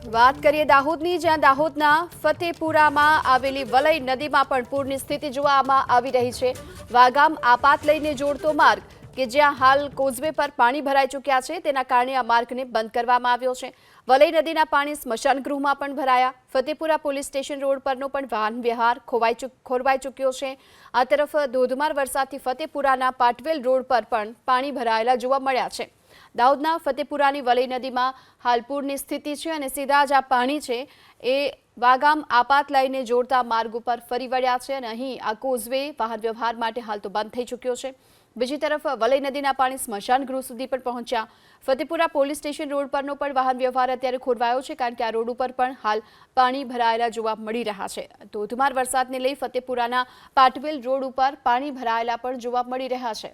વાત કરીએ દાહોદની, જ્યાં દાહોદના ફતેપુરામાં આવેલી વલઈ નદીમાં પણ પૂરની સ્થિતિ જોવામાં આવી રહી છે। વાગામ આપાત લઈને જોડતો માર્ગ કે જ્યાં હાલ કોઝવે પર પાણી ભરાઈ ચૂક્યા છે, તેના કારણે આ માર્ગને બંધ કરવામાં આવ્યો છે। વલઈ નદીના પાણી સ્મશાન ગૃહમાં પણ ભરાયા। ફતેપુરા પોલીસ સ્ટેશન રોડ પરનો પણ વાહન વ્યવહાર ખોરવાઈ ચૂક્યો છે। આ તરફ ધોધમાર વરસાદથી ફતેપુરાના પાટવેલ રોડ પર પણ પાણી ભરાયેલા જોવા મળ્યા છે। દાહોદના ફતેપુરાની વલઈ નદીમાં હાલ પૂરની સ્થિતિ છે અને સીધા જ આ પાણી છે એ વાગામ આપાત લઈને જોડતા માર્ગ ઉપર ફરી વળ્યા છે અને અહીં આ કોઝવે વાહન વ્યવહાર માટે હાલ તો બંધ થઈ ચૂક્યો છે। બીજી તરફ વલઈ નદીના પાણી સ્મશાન ગૃહ સુધી પણ પહોંચ્યા। ફતેપુરા પોલીસ સ્ટેશન રોડ પરનો પણ વાહન વ્યવહાર અત્યારે ખોરવાયો છે, કારણ કે આ રોડ ઉપર પણ હાલ પાણી ભરાયેલા જોવા મળી રહ્યા છે। ધોધમાર વરસાદને લઈ ફતેપુરાના પાટવેલ રોડ ઉપર પાણી ભરાયેલા પણ જોવા મળી રહ્યા છે।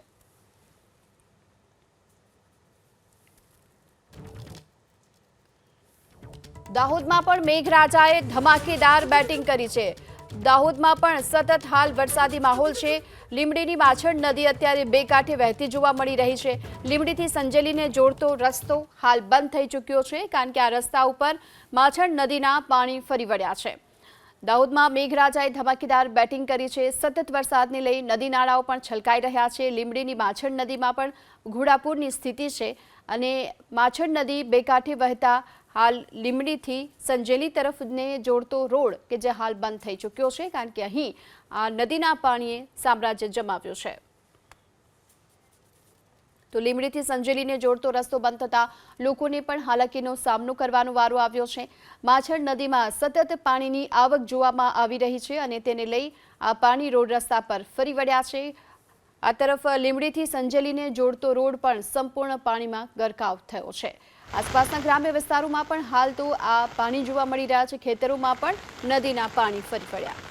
દાહોદમાં પણ મેઘરાજાએ ધમાકેદાર બેટિંગ કરી છે। દાહોદમાં પણ સતત હાલ વરસાદી માહોલ છે। લીંબડીની માછડ નદી અત્યારે બે કાંઠે વહેતી જોવા મળી રહી છે। લીંબડીથી સંજેલીને જોડતો રસ્તો હાલ બંધ થઈ ચૂક્યો છે, કારણ કે આ રસ્તા ઉપર માછડ નદીના પાણી ફરી વળ્યા છે। દાહોદમાં મેઘરાજાએ ધમાકેદાર બેટિંગ કરી છે। સતત વરસાદને લઈ નદી નાળાઓ પણ છલકાઈ રહ્યા છે। લીંબડીની માછડ નદીમાં પણ ઘોડાપૂરની સ્થિતિ છે અને માછડ નદી બે કાંઠે વહેતા હાલ લીંબડીથી સંજેલી તરફને જોડતો રોડ કે જે હાલ બંધ થઈ ચૂક્યો છે, કારણ કે અહીં આ નદીના પાણીએ સામ્રાજ્ય જમાવ્યું છે। તો લીંબડીથી સંજેલીને જોડતો રસ્તો બંધ થતા લોકોને પણ હાલાકીનો સામનો કરવાનો વારો આવ્યો છે। માછડ નદીમાં સતત પાણીની આવક જોવામાં આવી રહી છે અને તેને લઈ આ પાણી રોડ રસ્તા પર ફરી વળ્યા છે। આ તરફ લીંબડીથી સંજેલીને જોડતો રોડ પણ સંપૂર્ણ પાણીમાં ગરકાવ થયો છે। આસપાસના ગ્રામ્ય વિસ્તારોમાં પણ હાલ તો આ પાણી જોવા મળી રહ્યા છે। ખેતરોમાં પણ નદીના પાણી ફરી વળ્યા।